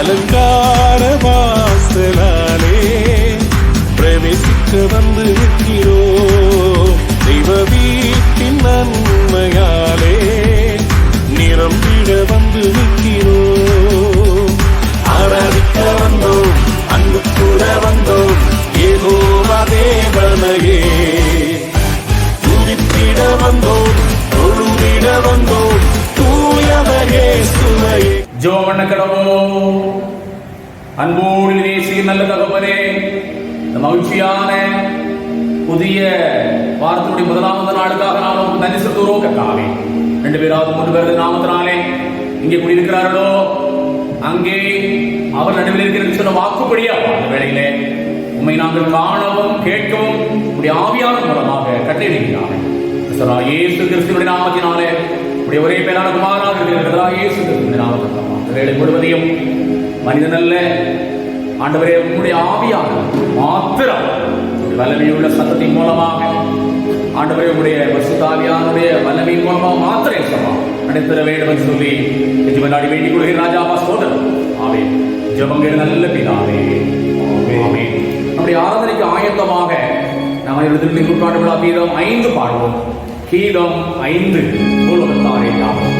அலங்கார வாசலாலே பிரவேசிக்க வந்து நிற்கிறோம். தெய்வ வீட்டின் நன்மையாலே நிரம்பிட வந்து நிற்கிறோம். ஆராதிக்க வந்தோம், அன்பு கூட வந்தோம், யெகோவா தேவனையே துதித்திட வந்தோம், தொழுதிட வந்தோம், தூயவர் இயேசுவையே. ஜெபம் பண்ண கடவோம். அன்போடு நேசிக்கும் நல்ல தகப்பனே, இந்த மகிழ்ச்சியான புதிய வாரத்தினுடைய முதலாவது நாளுக்காக நாம் நன்றி செலுத்துகிறோம் கர்த்தாவே. 2 பேராவது 3 பேரது நாமத்தினாலே இங்கே குடியிருக்கிறார்களோ அங்கே அவர் நடுவில் இருக்கிறது சொன்ன வாக்குப்படியா அந்த வேளையிலே உண்மை நாங்கள் காணவும் கேட்கவும் உடைய ஆவியானவர் மூலமாக கட்டளையிடுகிறார்கள். இயேசு கிறிஸ்துவின் நாமத்தினாலே உடைய ஒரே பேரான குமாரனாக இருக்கிற இயேசு கிறிஸ்துவின் நாமத்தினாலே இந்த வேளை முழுவதையும் மனிதன் அல்ல ஆண்டவரே உங்களுடைய ஆவியானவர் மாத்திரம் வல்லமையுள்ள சத்தத்தின் மூலமாக ஆண்டவரே உங்களுடைய பரிசுத்த ஆவியானுடைய வல்லமையின் மூலமாக மாத்திரம் சபா நடைபெற வேண்டும் என்று சொல்லி எஜமானி வேண்டிக் கொள்கிற ராஜாவா சோதரன் ஆவே ஜெபங்கள் நல்ல பிதாவே ஆமே. நம்முடைய ஆராதனைக்கு ஆயத்தமாக நாம் எழுதி நூற்றாண்டு விழா கீதம் 5 பாடுவோம். கீதம் 5 உலகத்தாரே யாவும்.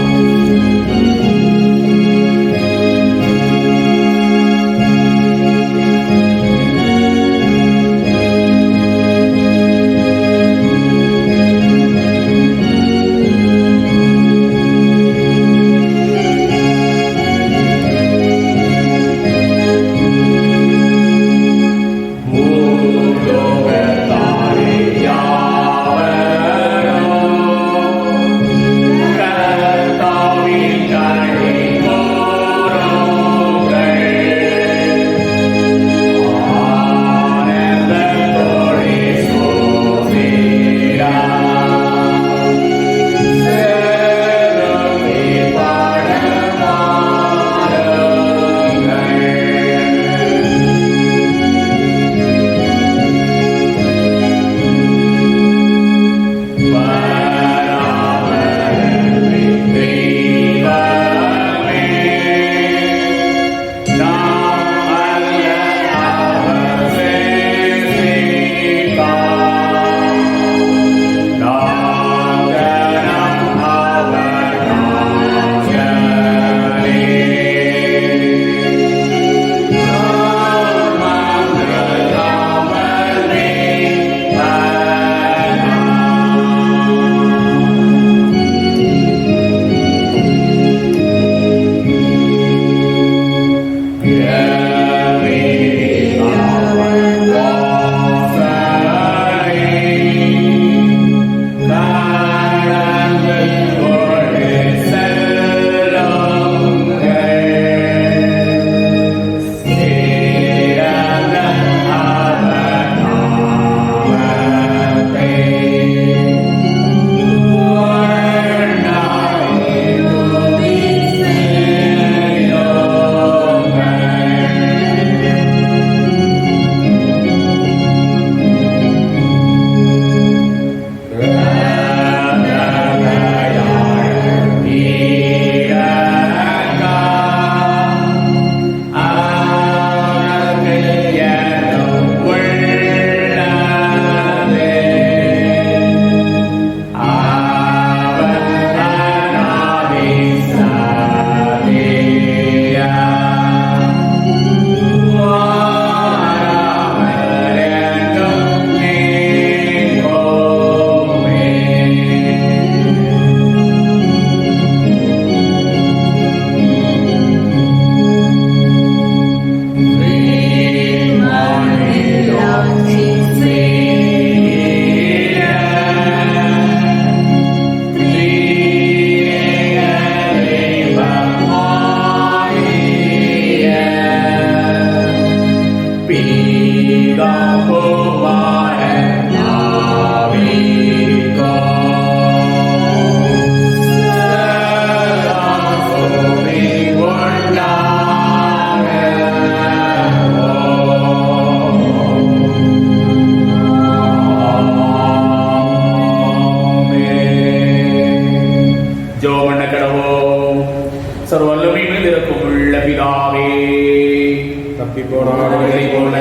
இப்போதை போல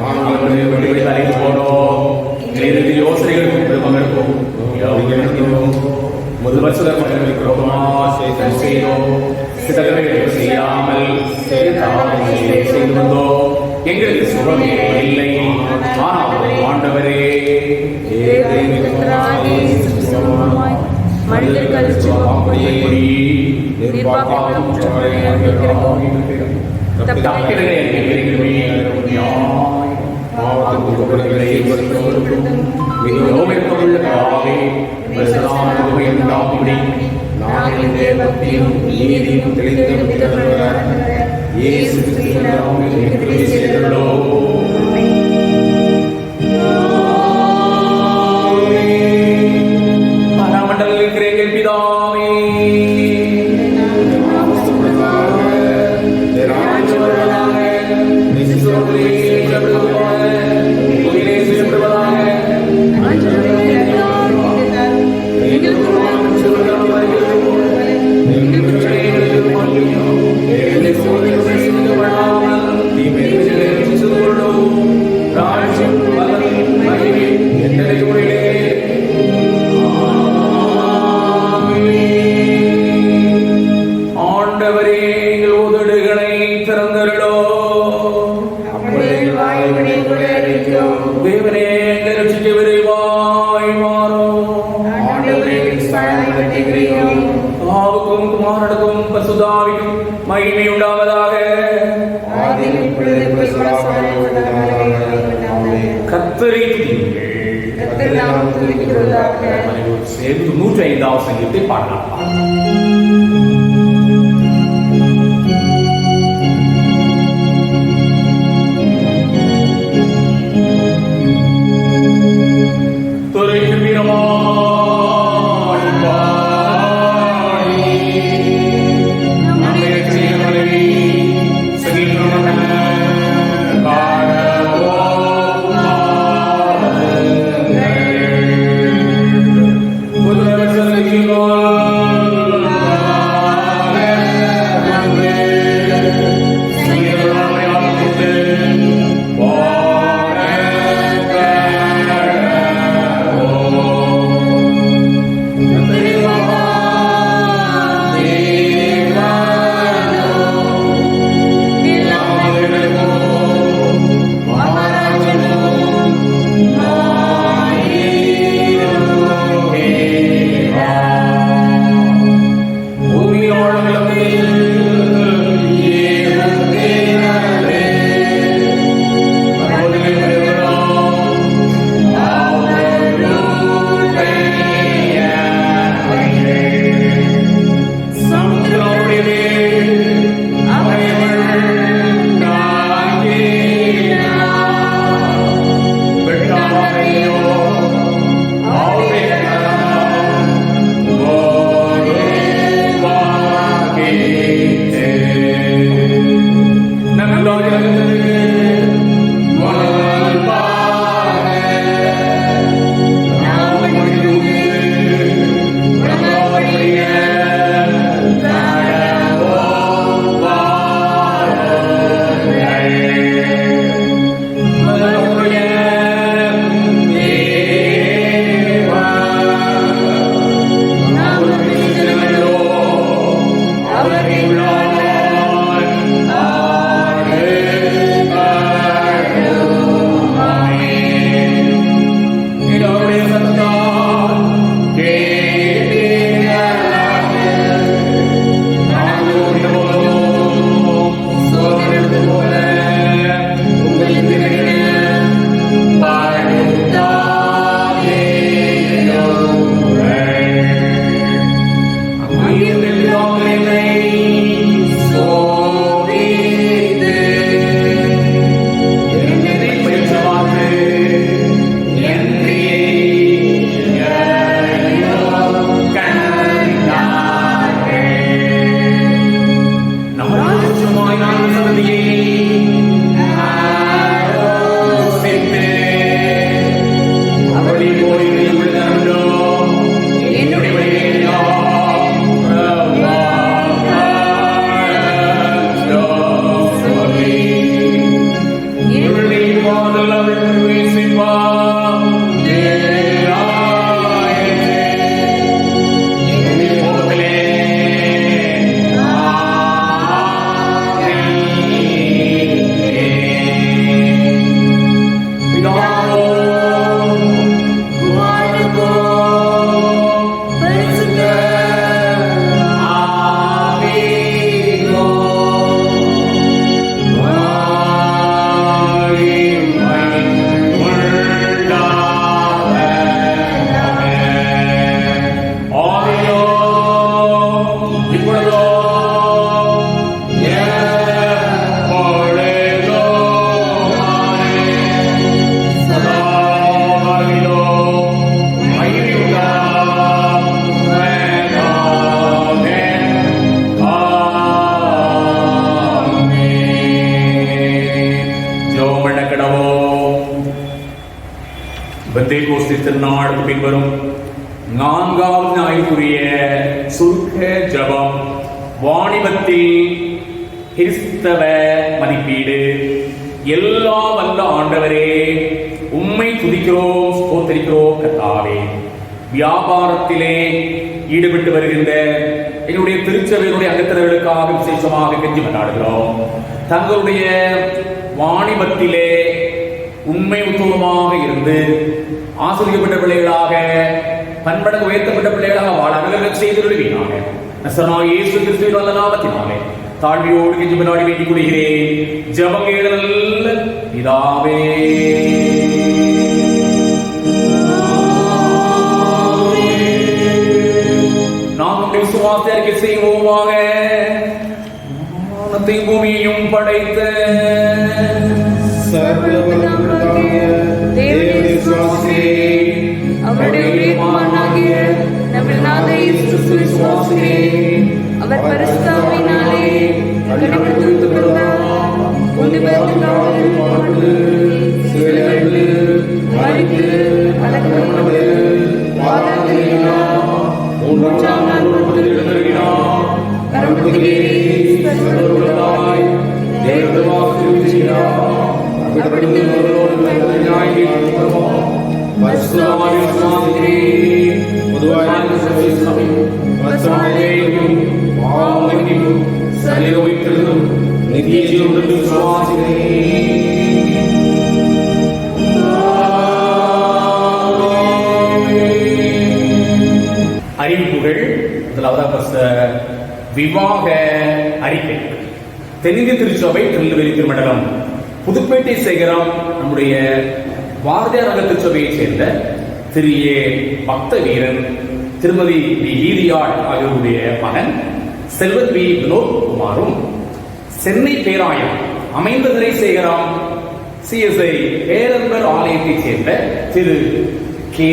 நாங்கள் அழைத்து போனோம் யோசனைகளுக்கும் பெருமங்களுக்கும் முதல் வருஷம் செய்தோம் செய்யாமல் செய்து வந்தோம். எங்களுக்கு சுகம் இல்லை. ஆனால் ஆண்டவரே மகிமை உண்டாவதாக. கர்த்தரை சேர்ந்து 105வது சங்கீதத்தை பாடலாம். Lord. பெந்தேகோஸ்தே திருநாளுக்கு பின்வரும் 4வது ஞாயிற்றுக்குரிய சுருக்க ஜெபம். வாணிபத்தில் கிறிஸ்தவ மதிப்பீடு. எல்லா வல்ல ஆண்டவரே, உம்மை துதிக்கிறோம், ஸ்தோத்திரிக்கிறோம். கர்த்தாவே, வியாபாரத்திலே ஈடுபட்டு வருகின்ற என்னுடைய திருச்சபையினுடைய அங்கத்தினர்களுக்காக விசேஷமாக கெஞ்சி கொண்டாடுகிறோம். தங்களுடைய வாணிபத்திலே உண்மை உத்தமமாக இருந்து ஆசிரியப்பட்ட பிள்ளைகளாக, பன்மடங்கு உயர்த்தப்பட்ட பிள்ளைகளாக வாழ அவர்கள் செய்திருவீனாக. நசராகிய இயேசு கிறிஸ்துவின் வல்ல நாமத்தினாலே தாழ்மையோடு கெஞ்சி கொண்டாடி வேண்டிக் கொள்கிறேன். ஜெபம் கேளுங்கள் பிதாவே. நாம் விசுவாசத்தை அறிக்கை செய்வோமாக. வானத்தையும் பூமியையும் படைத்த அவர் பரிசுத்தாவினாலே அறிவிப்புகள். முதலாவது விவாக அறிக்கை. தென்னிந்திய திருச்சபை திருநெல்வேலி திருமண்டலம் புதுப்பேட்டை சேகரம் நம்முடைய பாரதியார் நகர் திருச்சபையைச் சேர்ந்த திரு ஏ பக்த வீரன், திருமதி வி ஈரியாள் ஆகியோருடைய மகன் செல்வன் வி வினோத் குமாரும், சென்னை பேராயம் அமைந்த திரை சேகரம் CSI பேரன்பர் ஆலயத்தைச் சேர்ந்த திரு கே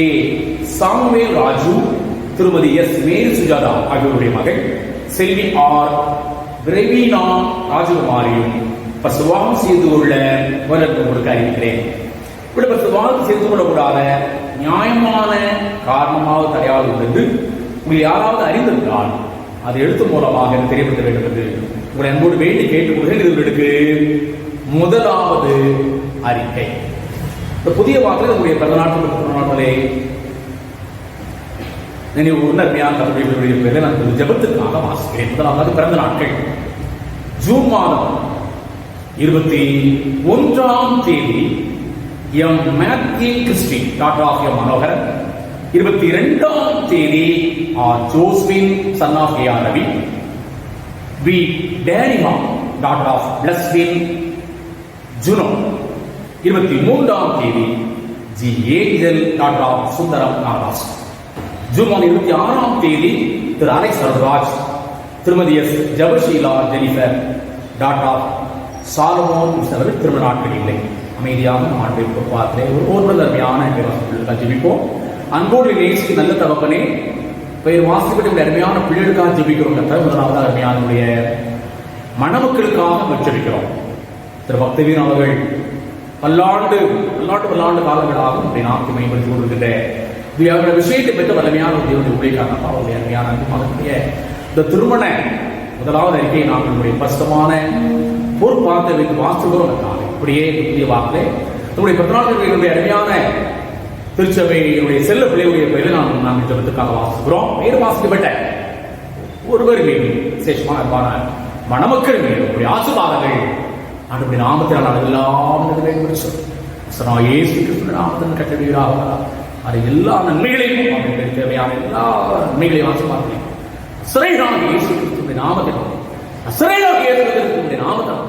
சாமுவேல் ராஜு, திருமதி எஸ் மேரி சுஜாதா ஆகியோருடைய மகள் செல்வி ஆர் பிரவீனா ராஜகுமாரியும் பசுவாகம் செய்து கொள்ள உங்களுக்கு அறிவிக்கிறேன். இப்படி பசுவாகம் செய்து கொள்ளக்கூடாத நியாயமான காரணமாக தடையாக உள்ளது உங்களை யாராவது அறிந்திருந்தால் அது எழுத்து மூலமாக தெரியப்படுத்த வேண்டும் என்று உங்களை அன்போடு வேண்டி கேட்டுக்கொள்கிறேன். இவர்களுக்கு முதலாவது அறிக்கை. இந்த புதிய வாக்கில் உங்களுடைய பிறந்தநாட்களே நினைவு உணர்மையான பேரை நான் ஜெபத்துக்காக வாசிக்கிறேன். முதலாவது பிறந்த நாட்கள். ஜூன் மாதம் 21ஆம் தேதி M Matthew Christy daughter of M Manoharan, 22ஆம் தேதி R Joswin son of A R Ravi, V Danima daughter of Blesswin Juno, 23ஆம் தேதி G Angel daughter of Sundaram Naras, June 26ஆம் தேதி திரு அலெக்ஸ் ராஜ், திருமதி S Jabasheela Jennifer daughter of Solomon செலவில் திருமண நாட்கள் இல்லை. அமைதியாக ஆண்டு பார்த்து ஒரு அருமையான ஜெபிப்போம். அன்போடு நேசி நல்ல தகப்பனே, பெயர் வாசிக்கப்பட்ட அருமையான பிள்ளைகளுக்காக ஜெபிக்கிறோம். முதலாவது அருமையானுடைய மணமக்களுக்காக ஜெபிக்கிறோம். திரு பக்தவீரன் அவர்கள் பல்லாண்டு காலங்களாக நாட்டை மேம்படுத்திக் கொண்டிருக்கின்ற விஷயத்தை பெற்ற வலிமையான உதவிக்காக அவருடைய அருமையான மகனுடைய இந்த திருமண முதலாவது அறிக்கையை நாங்கள் நம்முடைய பரிசுத்தமான பொறுப்பாக வைத்து வாசிக்கிறோம். இப்படியே புதிய வாக்கிலே நம்முடைய பிறந்தநாளுடைய அருமையான திருச்சபையினுடைய செல்ல பிள்ளையுடைய பெயரை நாங்கள் ஜெபத்துக்காக வாசிக்கிறோம். வேறு வாசிக்கப்பட்ட ஒருவர் மீது விசேஷமான அன்பான மணமக்கள் மீது நம்முடைய ஆசீர்வாதங்கள் ஆண்டவருடைய நாமத்தினால் எல்லாம் இயேசு கிறிஸ்துவின் நாமத்தின் கட்டளையாக அது எல்லா நன்மைகளையும் அவர்களுக்கு தேவையான எல்லா நன்மைகளையும் ஆசீர்வாதங்களையும் சிறையாக இயேசு கிறிஸ்துவின் நாமத்தில் நாமத்தில்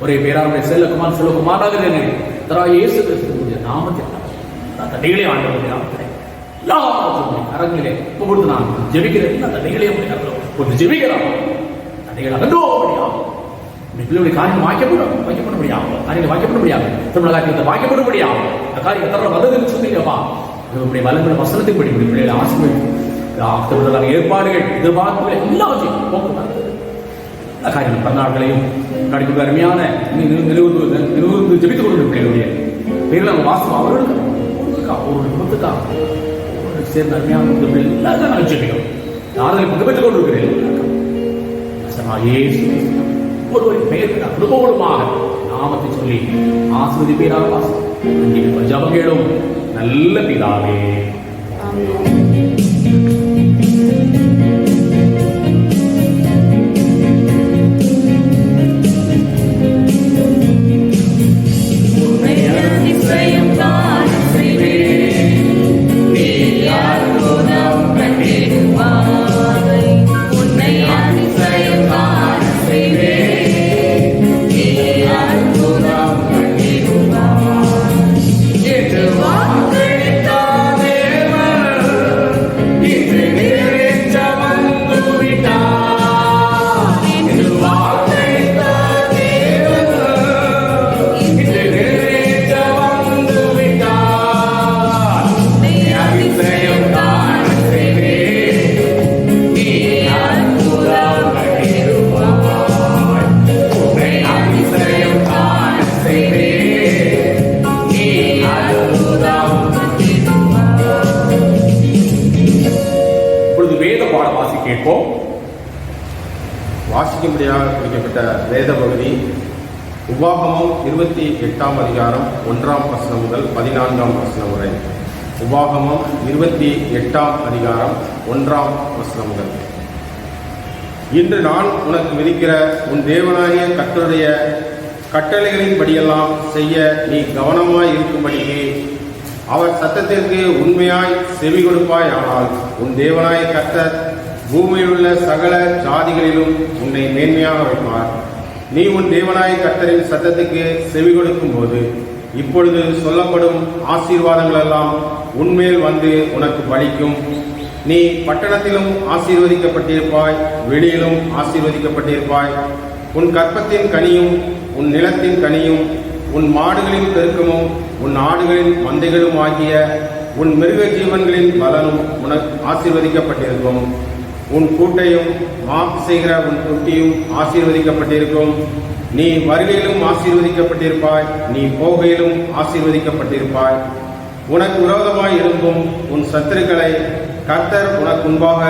ஒரே பேராவுடைய செல்வகுமாராக இயேசு கிறிஸ்துவின் நாமத்தில் தடைகளே ஆண்டவருடைய நாமத்திலே எல்லா கரங்களிலே இப்பொழுது நான் ஜெபிக்கிறேன். எல்லா தடைகளையும் கொஞ்சம் ஜெபிக்கிறான். தடைகள் அகன்றோ முடியாது. பிள்ளையுடைய காரியம் வாய்க்கப்பட முடியாது. காரியங்களை வாய்க்கப்பட முடியாது. தமிழ் காரியத்தை வாய்க்கப்பட முடியாது. அந்த காரியம் எத்தனை வல்லதுன்னு சொன்னீங்கப்பா. உங்களுடைய வல்லங்களை வசனத்தை படி பிள்ளைகளை ஆசிரியர் ஏற்பாடுகள் எதிர்பார்ப்புகள் எல்லாவற்றையும் போக்குவரத்து எல்லா காரியங்கள் பிறநாட்களையும் நடிப்பு அருமையான நிறுவனம் ஜெபித்துக் கொண்டு பிள்ளைகளுடைய பேரில் நம்ம வாசம் அவர்களுக்கு குடும்பத்துக்காக ஒரு குடும்பத்துக்காக சேர்ந்த அருமையான எல்லாரும் நான் ஜெபிக்கிறோம். யாரை பங்கு பெற்றுக் கொண்டிருக்கிறேன் ஒருவரின் பெயருக்கு அனுபவமாக நாமத்தை சொல்லி ஆசிர்வதிப்பீராக. ஜபம் கேளும் நல்ல பிதாவே. வாசிக்கும்படியாக குறிக்கப்பட்ட வேத பகுதி உபாகமம் 28ஆம் அதிகாரம் 1ஆம் வசனம் முதல் 14ஆம் வசனம் வரை. உபாகமம் 28ஆம் அதிகாரம் 1ஆம் வசனம் முதல். இன்று நான் உனக்கு விதிக்கிற உன் தேவனாகிய கர்த்தருடைய கட்டளைகளின்படியெல்லாம் செய்ய நீ கவனமாய் இருக்கும்படியே அவர் சத்தத்திற்கு உண்மையாய் செவி கொடுப்பாய். ஆனால் உன் தேவனாய கர்த்தர் பூமியில் உள்ள சகல ஜாதிகளிலும் உன்னை மேன்மையாக வைப்பார். நீ உன் தேவனாய கர்த்தரின் சத்தத்துக்கு செவி கொடுக்கும் போது இப்பொழுது சொல்லப்படும் ஆசீர்வாதங்கள் எல்லாம் உன்மேல் வந்து உனக்கு பலிக்கும். நீ பட்டணத்திலும் ஆசீர்வதிக்கப்பட்டிருப்பாய், வெளியிலும் ஆசீர்வதிக்கப்பட்டிருப்பாய். உன் கற்பத்தின் கனியும் உன் நிலத்தின் கனியும் உன் மாடுகளின் பெருக்கமும் உன் ஆடுகளின் மந்தைகளும் ஆகிய உன் மிருக ஜீவன்களின் பலனும் உனக்கு ஆசீர்வதிக்கப்பட்டிருக்கும். உன் கூட்டையும் செய்கிற உன் தொட்டியும் ஆசீர்வதிக்கப்பட்டிருக்கும். நீ வருகையிலும் ஆசீர்வதிக்கப்பட்டிருப்பாய், நீ போகையிலும் ஆசீர்வதிக்கப்பட்டிருப்பாய். உனக்கு விரோதமாய் இருக்கும் உன் சத்துருக்களை கர்த்தர் உனக்கு முன்பாக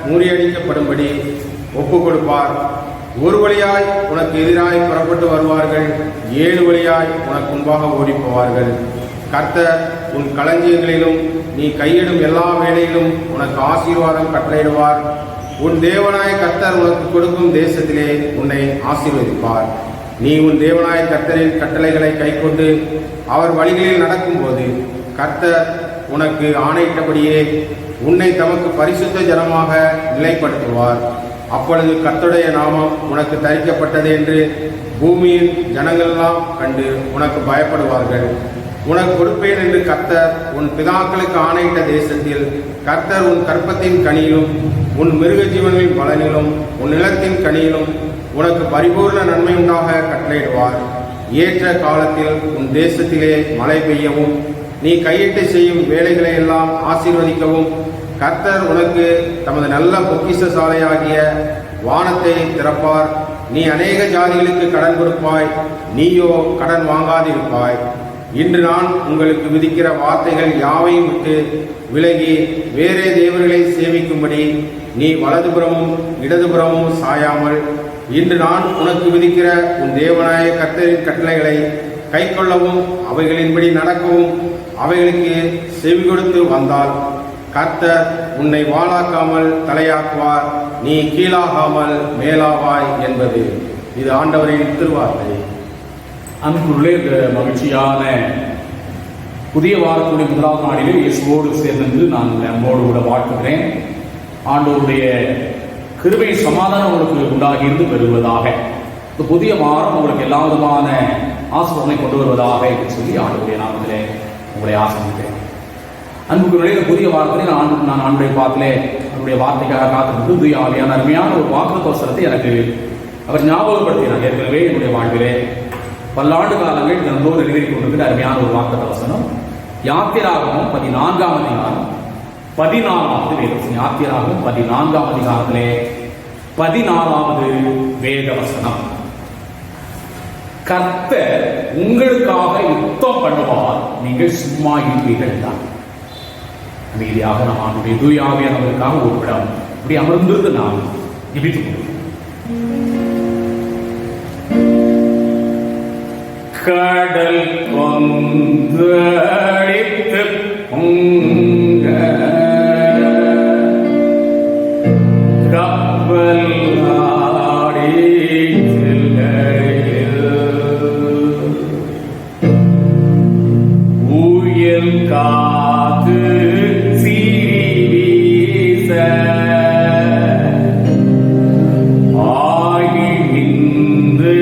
முறியடிக்கப்படும்படி ஒப்புக் கொடுப்பார். ஒரு வழியாய் உனக்கு எதிராய் புறப்பட்டு வருவார்கள், 7 வழியாய் உனக்கு முன்பாக ஓடிப்போவார்கள். கர்த்தர் உன் களஞ்சியங்களிலும் நீ கையிடும் எல்லா வேலையிலும் உனக்கு ஆசீர்வாதம் கட்டளையிடுவார். உன் தேவனாய கர்த்தர் உனக்கு கொடுக்கும் தேசத்திலே உன்னை ஆசீர்வதிப்பார். நீ உன் தேவனாய கர்த்தரின் கட்டளைகளை கைக்கொண்டு அவர் வழிகளில் நடக்கும்போது கர்த்தர் உனக்கு ஆணையிட்டபடியே உன்னை தமக்கு பரிசுத்த ஜனமாக நிலைப்படுத்துவார். அப்பொழுது கர்த்தருடைய நாமம் உனக்கு தரிக்கப்பட்டது என்று பூமியின் ஜனங்களெல்லாம் கண்டு உனக்கு பயப்படுவார்கள். உனக்கு கொடுப்பேன் என்று கர்த்தர் உன் பிதாக்களுக்கு ஆணையிட்ட தேசத்தில் கர்த்தர் உன் கற்பத்தின் கனியிலும் உன் மிருக ஜீவன்களின் பலனிலும் உன் நிலத்தின் கனியிலும் உனக்கு பரிபூர்ண நன்மை உண்டாக கட்டளையிடுவார். ஏற்ற காலத்தில் உன் தேசத்திலே மழை பெய்யவும் நீ கையிட்டு செய்யும் வேலைகளை எல்லாம் ஆசீர்வதிக்கவும் கர்த்தர் உனக்கு தமது நல்ல பொக்கிஷ சாலையாகிய வானத்தை திறப்பார். நீ அநேக ஜாதிகளுக்கு கடன் கொடுப்பாய், நீயோ கடன் வாங்காதிருப்பாய். இன்று நான் உங்களுக்கு விதிக்கிற வார்த்தைகள் யாவையும் விட்டு விலகி வேறே தேவர்களை சேவிக்கும்படி நீ வலதுபுறமும் இடதுபுறமும் சாயாமல் இன்று நான் உனக்கு விதிக்கிற உன் தேவனாய கர்த்தரின் கட்டளைகளை கைக்கொள்ளவும் அவைகளின்படி நடக்கவும் அவைகளுக்கு செவி கொடுத்து வந்தால் கர்த்தர் உன்னை வாளாக்காமல் தலையாக்குவார், நீ கீழாகாமல் மேலாவாய் என்பது. இது ஆண்டவரின் திருவார்த்தை. அன்புள்ளே இந்த மகிழ்ச்சியான புதிய வாரத்துடைய 1ஆம் நாளிலே இயேசுவோடு சேர்ந்து நான் அன்போடு கூட வாழ்த்துகிறேன். ஆண்டவருடைய கிருபை சமாதானம் உங்களுக்கு உண்டாகி இருந்து பெறுவதாக, இந்த புதிய வாரம் உங்களுக்கு எல்லா விதமான ஆசீர்வாதங்களை கொண்டு வருவதாக என்று சொல்லி ஆண்டவருடைய நாமத்திலே உங்களை ஆசீர்வதிக்கிறேன். அன்புக்குள்ளே இந்த புதிய வாரத்திலே நான் ஆண்டுடைய பாத்திலே அவருடைய வார்த்தைக்காக காத்திருந்து புதிய ஆவியான அருமையான ஒரு வாக்குத்தத்தத்தை எனக்கு அவர் ஞாபகப்படுத்தினார். ஏற்கனவே என்னுடைய வாழ்விலே பல்லாண்டு காலங்கள் தினந்தோறும் எழுதி கொண்டிருக்கிற அருமையான ஒரு வாக்குத்த வசனம் யாத்திராகமம் 14ஆம் அதிகாரம் 14வது வேதவசனம். யாத்திராகமம் 14ஆம் அதிகாரத்திலே 14வது வேதவசனம். கர்த்தர் உங்களுக்காக யுத்தம் பண்ணுவார், நீங்கள் சும்மா இருப்பீர்கள் தான். அமைதியாக நாம் ஆண்டுடைய தூய ஆவியானவருக்காக ஒரு விடம் இப்படி அமர்ந்திருந்து நாம் ஜெபித்துக் கொள்வோம். கடல் கொந்தளித்து பொங்க கப்பல் ஆடி செல்கையில் ஊயல் காத்து சீவீச ஆகி நின்று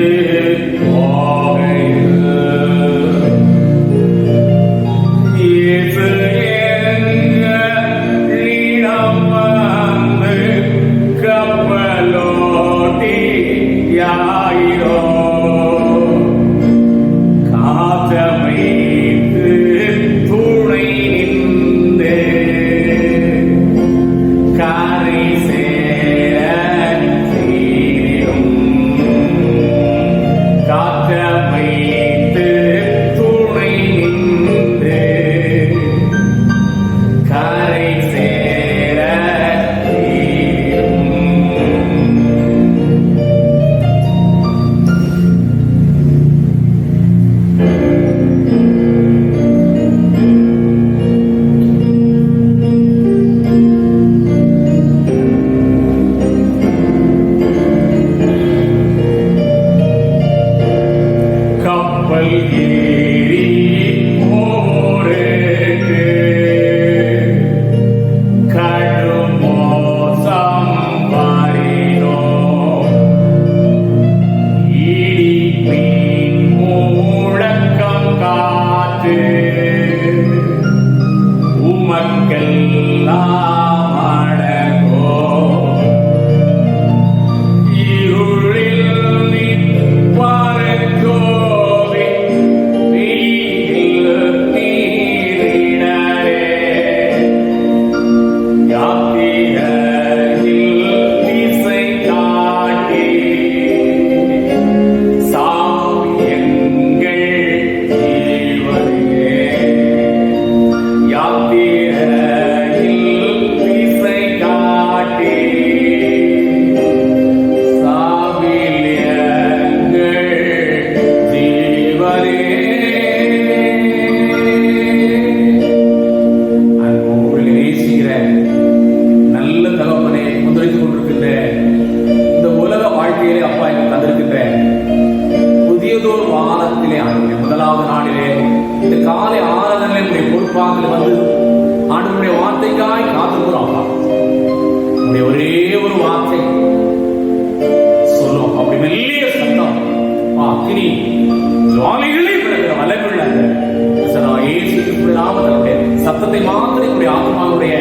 சத்தத்தை மாத்திரம் ஆத்மாவுடைய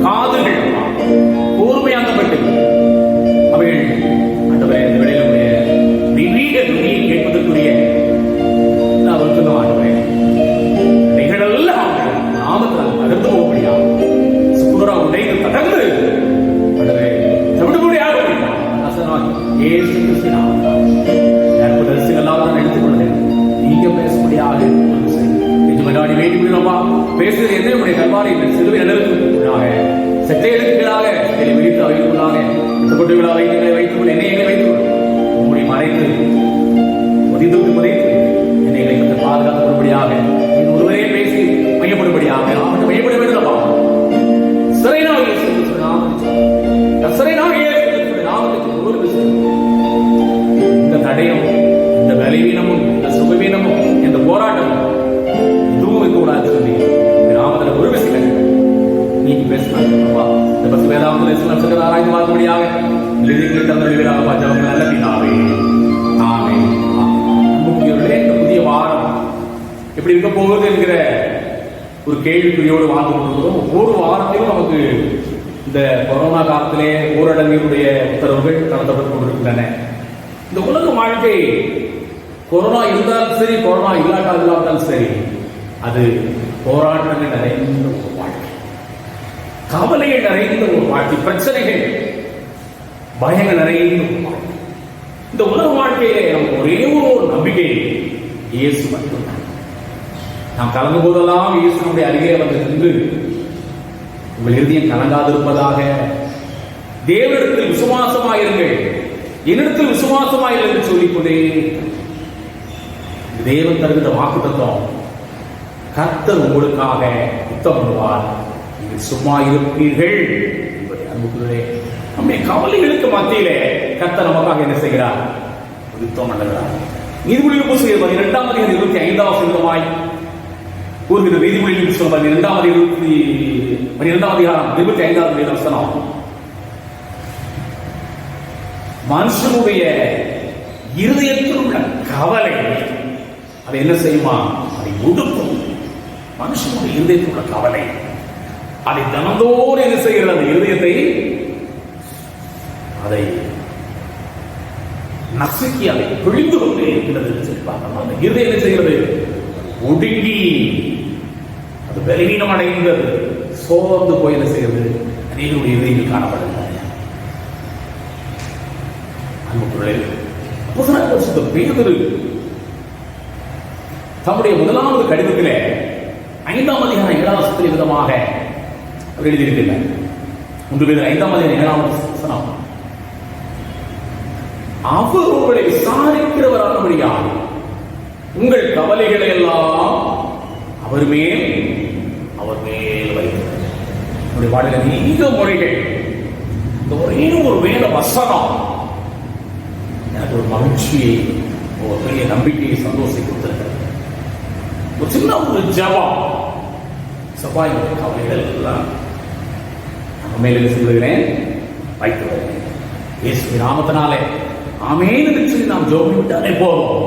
காதுகள் கூர்மையாக்கப்பட்டு அவைகள் ஆண்டவரே இந்த வேளையிலுடைய திவ்ய துணியை கேட்பதற்குரிய அவருக்கு ஆண்டவரே நிகழெல்லாம் நாமத்தில் அகர்ந்து போகப்படியா சுக்குரா உடைந்து தகர்ந்து ஆண்டவரே தவிடுபடியாக இயேசு கிறிஸ்து நாமத்தால் அற்புதரசிகளாக எடுத்துக்கொள்ளுங்கள். நீங்க பேசும்படியாக முன்னாடி வேண்டி விடுறோமா பேசுறது என்ன உடைய கல்வாரி சிலுவை நடக்குள்ளாக செத்தை எழுத்துக்களாக என்னை விரித்து வைத்துள்ளாக இந்த கொண்டுகளாக வைத்துகளை வைத்துக்கொண்டு என்னை வைத்துக்கொள் உங்களுடைய மறைத்து புதிதுக்கு புதைத்து என்னை பாதுகாத்துக் கொள்ளும்படியாக ஒருவரே பேசி மையப்படும்படியாக அவன் மையப்பட வேண்டுமா சிறைனாக இந்த தடையும் இந்த பலவீனமும் இந்த சுகவீனமும் இந்த போராட்டமும் கூடாது சொல்லி கிராமத்தில் ஒரு விஷயம் நீங்க பேசினாங்க ஆராய்ந்து பார்க்கும்படியாக நல்ல பிதாவே ஆமென். இந்த புதிய வாரம் எப்படி இருக்க போகுது என்கிற ஒரு கேள்விக்குறியோடு வாழ்ந்து கொண்டிருக்கிறோம். ஒவ்வொரு வாரத்திலும் நமக்கு இந்த கொரோனா காலத்திலே ஊரடங்கினுடைய உத்தரவுகள் நடத்தப்பட்டுக் கொண்டிருக்கின்றன. இந்த உலக வாழ்க்கை கொரோனா இருந்தாலும் சரி, கொரோனா இல்லாட்டாலும் சரி, அது போராட்டங்கள் நிறைந்த ஒரு வாழ்க்கை, கவலைகள் நிறைந்த ஒரு வாழ்க்கை, பிரச்சனைகள் பயங்கள் நிறைந்த ஒரு வாழ்க்கை. இந்த உலக வாழ்க்கையிலே நமக்கு ஒரே ஒரு நம்பிக்கை, இயேசு மட்டும்தான். நாம் கலந்து போதெல்லாம் இயேசுனுடைய அருகே வந்து நின்று உங்கள் இருதயம் கலங்காதிருப்பதாக. தேவனிடத்தில் விசுவாசமாயிருங்கள், என்னிடத்தில் விசுவாசமாயிருங்கள் என்று சொல்லிக்கொண்டே தேவன் தருகின்ற வாக்குத்தத்தம், கர்த்தர் உங்களுக்காக யுத்தம் பண்ணுவார், நீங்கள் சும்மா இருப்பீர்கள் என்பதை அன்புக்குள்ளே நம்முடைய கவலைகளுக்கு மத்தியிலே கர்த்தர் நமக்காக என்ன செய்கிறார்? யுத்தம் பண்ணுகிறார். நீதிமொழிகள் புத்தகம் 12ஆம் அதிகாரம் 25ஆம் வசனமாய் கூறுகிற நீதிமொழிகள் புத்தகம் 12ஆம் அதிகாரம் 25ஆவது வசனம், மனுஷனுடைய இருதயத்தில் உள்ள கவலை அதை என்ன செய்யுமா? அதை ஒடுக்கும். மனுஷனுடைய இருதயத்தில் உள்ள கவலை அதை தினந்தோடு என்ன செய்கிறது? அந்த இருதயத்தை அதை நசுக்கி அதை பிழிந்து கொண்டே இருக்கிறது. அந்த இருதயம் என்ன செய்கிறது? ஒடுங்கி அது பலவீனம் அடைந்தது, சோர்ந்து போய் என்ன செய்கிறது? அநேகருடைய இதயங்கள் காணப்படுகிறது. பேதுரு தம்முடைய முதலாவது கடிதத்திலே 5ஆம் அதிகாரம் 7ஆம் வசனத்தில் விதமாக அவர் எழுதியிருக்கிறார். 1 பேதுரு 5ஆம் அதிகாரம் 7ஆம் வசனம், அவர் உங்களை விசாரிக்கிறவரானபடியால் உங்கள் கவலைகளை எல்லாம் அவர் மேல் வைக்கிறார். நம்முடைய வாழ்க்கையில் அநேக முறைகள் இந்த ஒரே ஒரு வேத வசனம் எனக்கு ஒரு மகிழ்ச்சியை, ஒரு பெரிய நம்பிக்கையை, சந்தோஷத்தை கொடுத்திருக்கிறது. ஒரு சின்ன ஒரு ஜபம், சபாய் கவலைகள் எல்லாம் நம்ம மேலே சொல்லுகிறேன், வைத்து வருகிறேன். இயேசு நாமத்தினாலே ஆமென் என்று சொல்லி நாம் ஜெபம் விட்டாலே போதும்,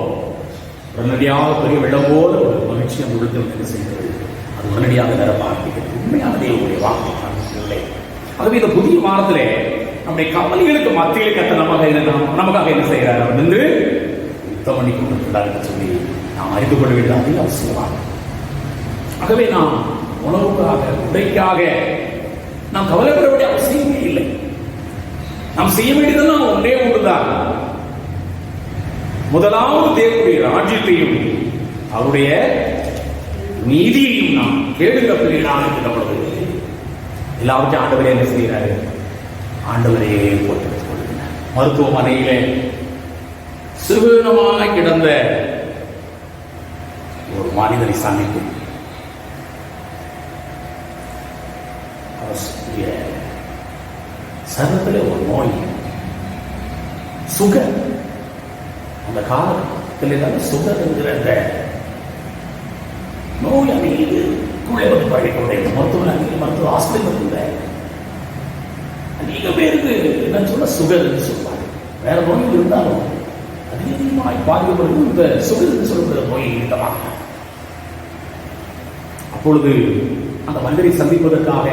உடனடியாக பெரிய வெள்ளம் போல ஒரு மகிழ்ச்சி அந்த உள்ளத்தில் என்ன செய்கிறது? அது உடனடியாக நிரப்பாகிறது. உண்மையான தேவனுடைய வாக்கு. ஆகவே இந்த புதிய வாரத்திலே நம்முடைய கவலைகளுக்கு மத்தியில் கத்த நமக்காக என்ன செய்கிறார்? அவர் வந்து யுத்தம் பண்ணி கொண்டிருக்கிறார் என்று சொல்லி நாம் அறிந்து கொள்ள வேண்டியது அவசியமாக. ஆகவே நாம் உணவுக்காக, உடைக்காக நாம் கவலைப்பட வேண்டிய அவசியமே இல்லை. நாம் செய்ய வேண்டியதெல்லாம் ஒன்றே ஒன்றுதான். முதலாவது தேவனுடைய ராஜ்யத்தையும் அவருடைய நீதியையும் நாம் கேடுகிற பிள்ளைகளாக இருக்கப்படுவது. எல்லாவற்றையும் ஆண்டவரே என்ன செய்கிறாரு? ஆண்டவரே போட்டுக் கொள்கிறார். மருத்துவமனையிலே சிறுவனமாக கிடந்த ஒரு மனிதனை சந்தித்து சர்வத்திலே ஒரு நோய், சுகர். அந்த காலத்தில் சுகர் என்கிற அந்த நோய் அநேக குழை வந்து பழகிக்கொண்டே மருத்துவ ஆஸ்பத்திரி இருந்த அநேக பேருக்கு என்ன சொல்ல சுகர் என்று சொல்வாங்க. வேற நோய் இருந்தாலும் அதிகமாய் பாதிக்கப்படுவது இந்த சுகர் என்று சொல்கிற நோயை நிமித்தமாக. அப்பொழுது அந்த மனிதரை சந்திப்பதற்காக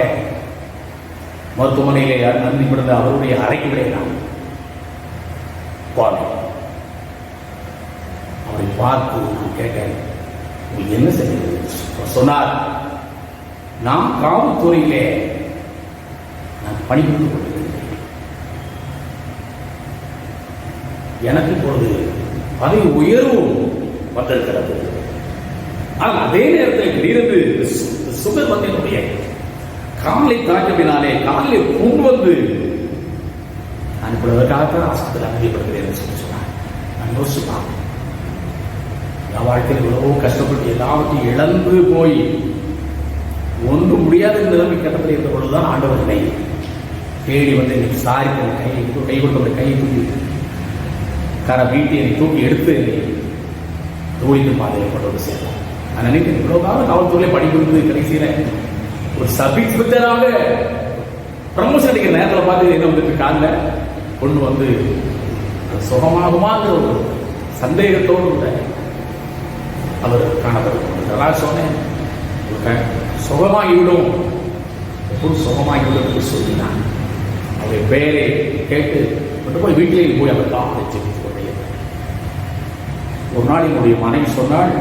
மருத்துவமனையிலே அனுப்பிவிடுந்த அவருடைய அறைக்கு விடையினான். அவரை பார்த்து நான் கேட்டேன், உங்களுக்கு என்ன செய்வது? சொன்னார், நாம் காவல்துறையிலே நான் பணிபுரிந்து கொண்டிருக்கிறேன். எனக்கு இப்பொழுது பதவி உயர்வும் வந்திருக்கிறது. ஆனால் அதே நேரத்தில் திடீரென்று சுகர் வந்து என்னுடைய காலை தாக்கத்தினாலே காலை கொண்டு வந்து நான் இப்பொழுதற்காகத்தான் ஆஸ்பத்திரி அனுமதிப்படுகிறேன் சொல்லி சொன்னார். நான் யோசிச்சுப்பான், என் வாழ்க்கையில் எவ்வளவோ கஷ்டப்பட்டு எல்லாவற்றையும் இழந்து போய் ஒன்று முடியாத நிலைமை கட்டத்தில் இருந்த பொழுதுதான் ஆண்டவர் என்னை தேடி வந்து என்னை விசாரித்து கை கொண்டு கையை தூக்கி வீட்டை என்னை தூக்கி எடுத்து என்னை தோழிக்கு பாதையில் கொண்டு வந்து சேர்ந்தார். நான் நினைக்கிறேன், இவ்வளவு காலம் காவல்துறையிலே படிக்கிறது கடைசியில ஒரு சப் இன்ஸ்பெக்டராக ப்ரமோஷன் அடிக்கிற நேரத்தில் பார்த்து என்ன வந்துட்டு காலில் கொண்டு வந்து சுகமாகுமாங்கிற ஒரு சந்தேகத்தோடு அவர் காணப்படுகிறார். சொன்னேன், சுகமாகிவிடும், எப்போது சுகமாகிவிடும் என்று சொல்லினான். அவருடைய பெயரை கேட்டு கொண்டு போய் வீட்டிலே போய் அவர் காவலை செலுத்திக் கொண்டே. ஒரு நாள் என்னுடைய மனைவி சொன்னாள்,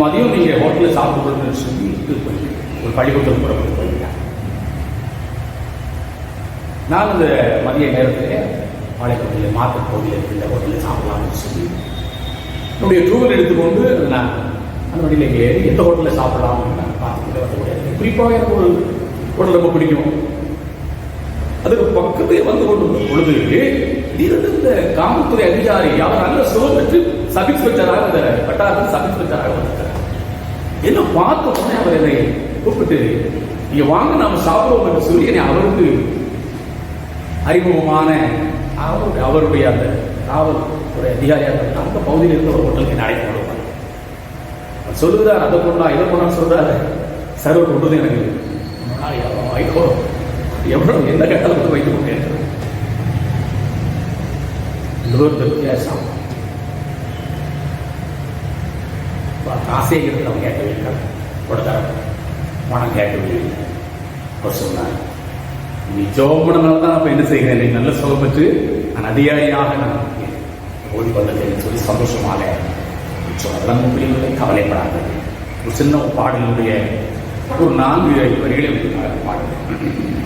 மதியம் நீங்கள் ஹோட்டலில் சாப்பிட்டு சொல்லி போய் ஒரு பள்ளிக்கூடத்தில் புறப்பட்டு போயிருக்காங்க. நான் அந்த மதிய நேரத்தில் பாளையக்கோட்டையில் மார்க்கெட் பகுதியில் இருக்கின்ற ஹோட்டலில் சாப்பிடலாம்னு சொல்லி என்னுடைய டூவில் எடுத்துக்கொண்டு நான் அந்த வண்டியில் ஏறி எந்த ஹோட்டலில் சாப்பிடலாம்னு நான் பார்த்துக்கிட்டே வந்து. குறிப்பாக எனக்கு ஒரு உடல் ரொம்ப பிடிக்கும். அதுக்கு பக்கத்தே வந்து கொண்டு பொழுது இந்த காவல்துறை அதிகாரி அவர் நல்ல சுகம் பெற்று சப் இன்ஸ்பெக்டராக இந்த வட்டாரத்தில் சப் இன்ஸ்பெக்டராக வந்திருக்கிறார். என்ன பார்த்த உடனே அவர் என்னை கூப்பிட்டு இங்க வாங்க நாம சாப்பிடுவோம் என்று சொல்லி என்னை அவருக்கு அறிமுகமான அவருடைய அந்த காவல்துறை அதிகாரியாக அந்த பகுதியில் இருந்த ஒரு ஹோட்டலுக்கு அழைத்து கொடுப்பார். சொல்லுகிறார் அதை கொண்டா இதை கொண்டா சொல்றாரு. சர்வர் கொண்டது எனக்கு எவ்வளவு எந்த கட்டத்தில் வைத்துக் கொண்டேன். வித்தியாசம் காசே இருந்து அவங்க கேட்கவில்லை, கொடுத்தார பணம் கேட்கவில்லை. அவர் சொன்னார், நீ ஜோபனால தான் அப்ப என்ன செய்கிறேன், நீ நல்ல சுகம் பெற்று நான் அதிகாரியாக நான் ஓடி வந்தேன் சொல்லி சந்தோஷமாக அதெல்லாம் பிள்ளைகளை கவலைப்படாது. ஒரு சின்ன பாடலுடைய ஒரு 4 வரிகளை பாடுகிறேன்.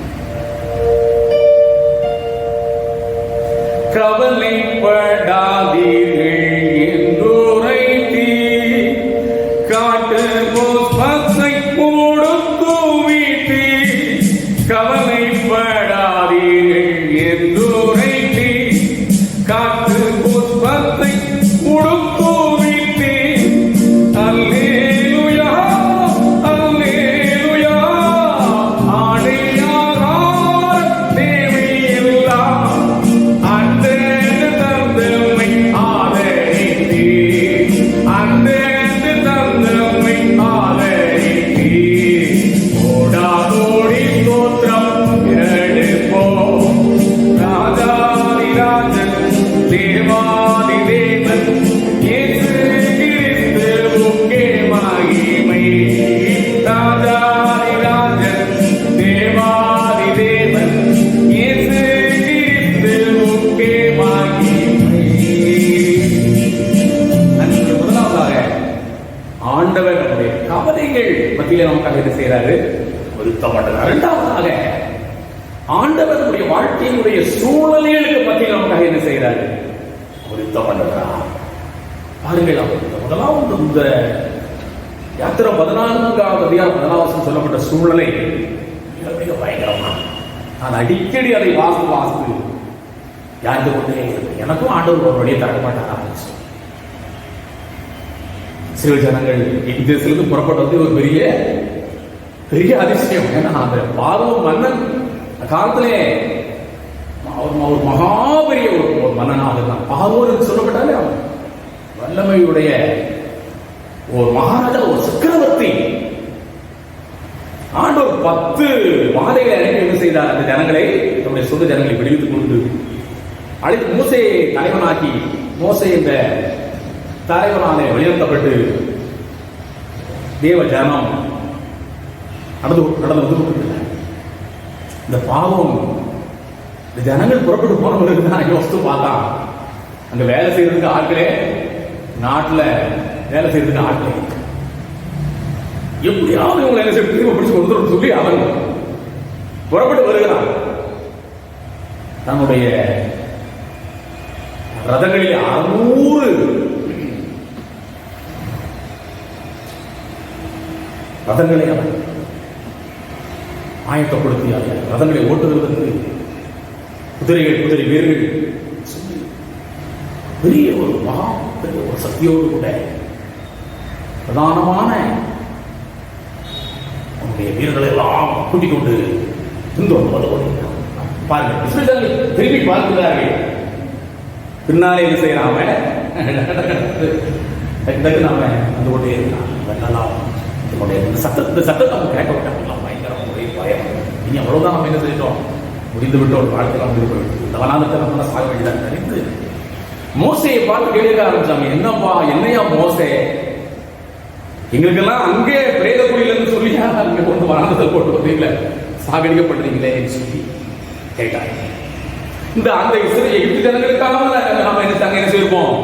கவலைப்படாதீர்கள் என்றுரைத்தீ காட்டு பச்சை கொடுத்து வீட்டி. கவலைப்படாதீர்கள் என்றுரைத்தீ காட்டு புஷ்பத்தை கொடுத்து வீட்டி. அல்லேலூயா அல்லேலூயா ஆணையாகார் தேவையில்லா அந்தேந்து தந்தமை ஆதரித்தீ. அந்தேந்து தந்தமை ஆதரித்தீ. ஓடாதோடி ஸ்தோத்திரம் எடுப்போம். ராஜாதிராஜன் தேவாதி தேவன் இயேசு கிறிஸ்துவுக்கே மகிமை. ராஜாதிராஜன் தேவாதி தேவன் இயேசு கிறிஸ்துவுக்கே மகிமை. முதலாவதாக ஆண்டவர் நம்முடைய கவலைகள் மத்தியில நமக்காக என்ன செய்யறாரு, வருத்தம் பண்றாரு. இரண்டாவதாக ஆண்டவர் நம்முடைய வாழ்க்கையினுடைய சூழ்நிலைகளுக்கு மத்தியில் நமக்காக என்ன செய்யறாரு, வருத்தம் பண்றார். பாருங்கள், முதலாவது இந்த யாத்திரை 14வது அதிகாரம் 14 சொல்லப்பட்ட சூழ்நிலை மிக மிக பயங்கரமான. நான் அடிக்கடி அதை வாசித்து யாருக்கு கொண்டே எனக்கும் ஆண்டவர் ஒரு வழியை தர மாட்டார். சில ஜனங்கள் இந்தியத்திலிருந்து புறப்பட்டது ஒரு பெரிய பெரிய அதிசயம். ஏன்னா அந்த பார்வன் மன்னன் காலத்திலே ஒரு மகாபெரிய ஒரு மன்னனாக இருந்தான். பார்வோன் சொல்லப்பட்டாலே அவன் வல்லமையுடைய ஒரு மகாராஜா, ஒரு சக்கரவர்த்தி. ஆண்டவர் 10 வாதைகளை அனுப்பி என்ன செய்தார், அந்த ஜனங்களை தன்னுடைய சொந்த ஜனங்களை விடுவித்துக் கொண்டு அழைத்து மோசேயை தலைவனாக்கி, மோசே இந்த தலைவனாலே வழிநடத்தப்பட்டு தேவ ஜனம் நடந்து வந்து இந்த பாவம் இந்த ஜனங்கள் புறப்பட்டு போனவங்களுக்கு தான் யோசித்து பார்த்தா அங்க வேலை செய்யறதுக்கு ஆட்களே, நாட்டுல வேலை செய்யறதுக்கு ஆட்களே, எப்படியாவது இவங்களை என்ன செய்ய திரும்ப பிடிச்சு கொடுத்துரும் சொல்லி அவன் புறப்பட்டு வருகிறான். தன்னுடைய ரதங்களில் 600 ரதங்களை அவன் ஆயத்தப்படுத்தி ரதங்களை ஓட்டுவதற்கு குதிரை வீரர்கள் பெரிய ஒரு பெரிய ஒரு சக்தியோடு கூட பிரதானமான அவனுடைய வீரர்களை எல்லாம் கூட்டிக் கொண்டு பாருங்கள், திரும்பி பார்க்கிறார்கள். பின்னாலே என்ன செய்யறாம நாம அந்த கொண்டே இருக்கலாம். சத்தத்தை அவங்க கேட்க விட்டாங்க. பயங்கரம் ஒரே பயம். இனி அவ்வளவுதான் நம்ம என்ன செய்யணும், முடிந்து விட்டோம், வாழ்க்கை முடிந்து போயிட்டு இந்த வனாந்தத்தை நம்ம சாக வேண்டியதான் நினைத்து மோசையை பார்த்து கேட்க ஆரம்பிச்சாங்க. என்னப்பா, என்னையா மோசே, எங்களுக்கெல்லாம் அங்கே பிரேத குழியிலிருந்து சொல்லியா அங்கே கொண்டு வனாந்தத்தை போட்டு வந்தீங்களே, சாகடிக்கப்படுறீங்களே சொல்லி கேட்டாங்க. இந்த அந்த எகிப்து ஜனங்களுக்காக நாம என்ன செய்வோம்,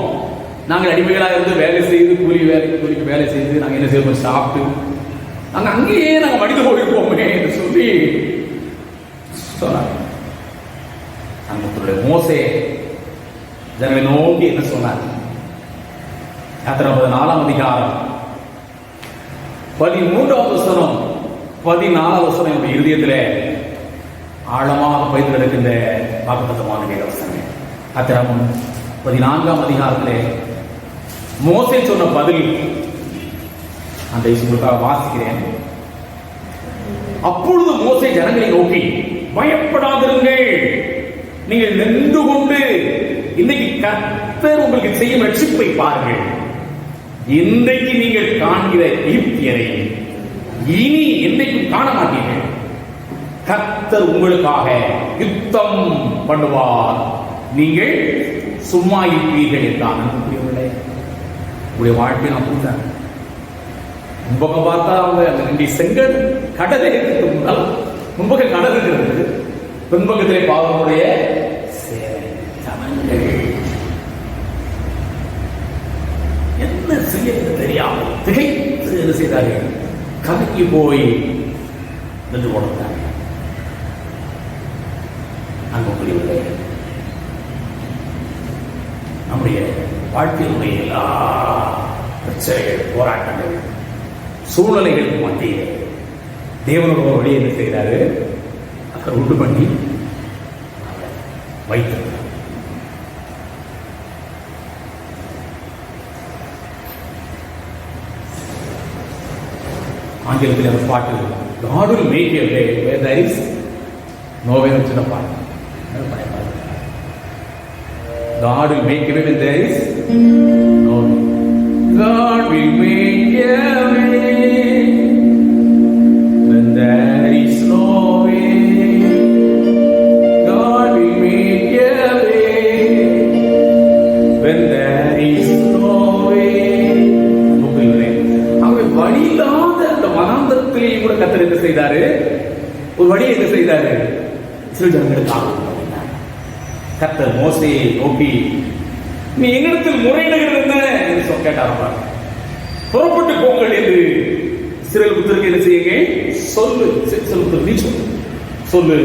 நாங்கள் அடிமைகளாக இருந்து வேலை செய்து கூலிக்கு வேலை செய்து நாங்கள் என்ன செய்வோம், சாப்பிட்டு நாங்கள் அங்கேயே நாங்கள் மடிந்து போயிருப்போமே என்று சொல்லி சொன்னாங்க. நம்மளுடைய மோசே ஜனங்களை நோக்கி என்ன சொன்னார், யாத்திரை 14ஆம் அதிகாரம் 13வது வசனம் 14 வசனம் என்னுடைய இருதயத்திலே ஆழமாக பதிந்து கிடக்கின்ற வாக்குத்தத்தமான வேதவசனமே. ஆத்திரமும் 14ஆம் அதிகாரத்திலே மோசே சொன்ன பதில் அந்த உங்களுக்காக வாசிக்கிறேன். அப்பொழுது மோசே ஜனங்களை நோக்கி, பயப்படாதிருங்கள், நீங்கள் நின்று கொண்டு இன்னைக்கு கர்த்தர் உங்களுக்கு செய்யும் ரட்சிப்பை பாருங்கள். இன்றைக்கு நீங்கள் காண்கிற எகிப்தியரை இனி என்றைக்கும் காண மாட்டீர்கள். கர்த்தர் உங்களுக்காக யுத்தம் பண்ணுவார், நீங்கள் சும்மா இருப்பீர்கள் என்றான். உங்களுடைய வாழ்க்கை நான் புரிந்தேன். முன்பக்கம் பார்த்தா அவங்க அந்த 2 செங்கல் கடலே முன்னால் முன்பக்கம் கடல் இருக்கிறது, பின்பக்கத்திலே பாவனுடைய என்ன செய்ய தெரியாமல் திகைத்து என்ன செய்தார்கள், கலக்கி போய் நின்று கொடுத்தாங்க. அன்புக்குரியவர்களே, நம்முடைய வாழ்க்கையினுடைய எல்லா பிரச்சனைகள், போராட்டங்கள், சூழ்நிலைகளுக்கு மத்தியிலே தேவனோட வழியை என்ன செய்கிறாரு, அவர் உண்டு பண்ணி வைத்திருக்கிறார். ஆங்கிலத்தில் அந்த பாட்டு, God will make a way where there is no way, சின்ன பாட்டு. God will make a way when there is no way. God will make a way when there is no way. God will make a way when there is no way. அவன் வழியில்லாத அந்த வனாந்தரத்திலே கூட கர்த்தர் என்ன செய்தாரு, ஒரு வழியை என்ன செய்தாரு, சிறுஜனங்களுக்காக. கர்த்தர் மோசேயை நோக்கி, நீ என்னிடத்தில் முறையிடுகிறது என்ன என்று கேட்டார். புறப்பட்டு போங்கள் என்று இஸ்ரவேல் புத்திரருக்கு என்ன செய்யுங்க, சொல்லு. நீ சொல்லு,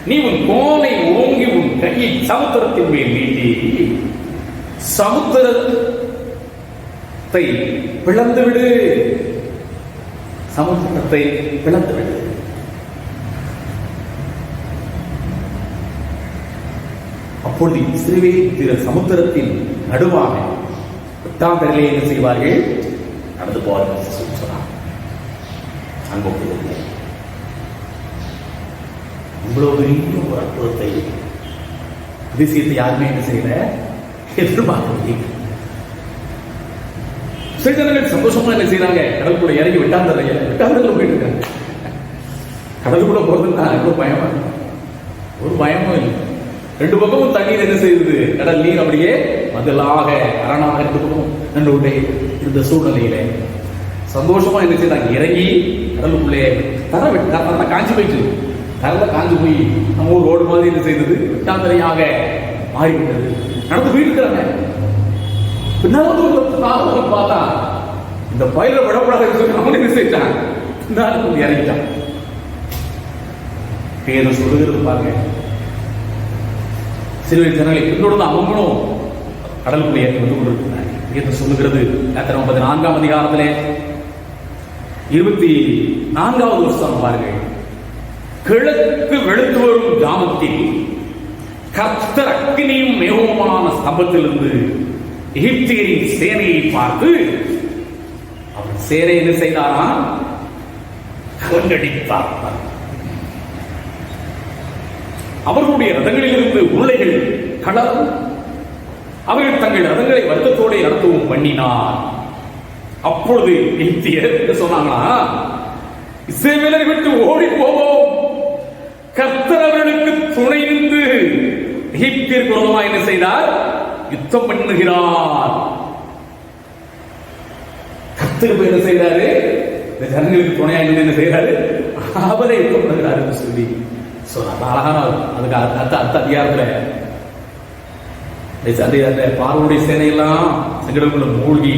நீ உன் கோலை ஓங்கி உன் கையை சமுத்திரத்தின் மேல் நீட்டி சமுத்திரத்தை பிளந்து விடு. சமுத்திரத்தை பிளந்து விடு. அப்பொழுது இஸ்ரவேல் சமுத்திரத்தின் நடுவாக விட்டாந்தரிலே என்ன செய்வார்கள், நடந்து போவார்கள் சொன்னார். அன்புக்குரியவர்களே, இவ்வளவு பெரிய ஒரு அற்புதத்தை, அதிசயத்தை யாருமே என்ன செய்யல, எதிர்பார்க்க முடியும். சிறுஜனங்கள் சந்தோஷமா என்ன செய்யறாங்க, கடலுக்குள்ள இறங்கி விட்டாந்தரில் போயிட்டு இருக்காங்க. கடலுக்குள்ள போறதுன்னா எவ்வளவு பயமா, ஒரு பயமும் இல்லை. 2 பக்கமும் தண்ணீர் என்ன செய்யுது, கடல் நீர் அப்படியே மதலாக அரணாக 2 பக்கமும் நன்றுடைய இந்த சூழ்நிலையில சந்தோஷமா என்ன செய்தாங்க, இறங்கி கடலுக்குள்ளே தர காஞ்சி போயிட்டு, தரல காஞ்சி போய் நம்ம ஒரு ரோடு மாதிரி என்ன செய்தது, விட்டாந்தரையாக மாறிவிட்டது. நடந்து போயிருக்கிறாங்க. பின்னாலும் பார்த்தா இந்த பயில விடப்படாத சொல்லி என்ன செய்தான், பின்னாலும் இறங்கிட்டான். பேரு சொல்லுகிறது பாருங்க, சிறுவை ஜனங்களை பின்தொடர்ந்து அவங்களும் கடலுக்குள்ளே வந்து கொண்டிருக்கிறார்கள் என்று சொல்லுகிறது. 14ஆம் அதிகாரத்திலே 24வது வருஷம் பாருங்கள். கிழக்கு வெளுத்து வரும் ஜாமத்தில் கர்த்தர் அக்கினியும் மேகமான ஸ்தம்பத்திலிருந்து எகிப்தியரின் சேனையை பார்த்து அவர் சேனை என்ன செய்தாராம், கலங்கடித்தார். அவர்களுடைய ரதங்களிலிருந்து உருளைகள் கடலும் அவர்கள் தங்கள் ரதங்களை வருத்தத்தோடு நடத்தவும் பண்ணினார். அப்பொழுது எகிப்தியர் என்ன சொன்னாங்களா, இஸ்ரவேலை விட்டு ஓடி போவோம், கர்த்தர் அவர்களுக்கு துணை நின்று எகிப்தியர் விரோதமாக என்ன செய்தார், யுத்தம் பண்ணுகிறார். கர்த்தர் என்ன செய்யறாரு, இந்த ஜனங்களுக்கு துணையா என்ன செய்யறாரு, அவரை யுத்தம் பண்ணுகிறார் என்று சொல்லி சொன்னார். அழகான அதுக்கு அடுத்த அதிகாரத்தில் பார்வனுடைய சேனையெல்லாம் சங்கடங்களுக்குள்ள மூழ்கி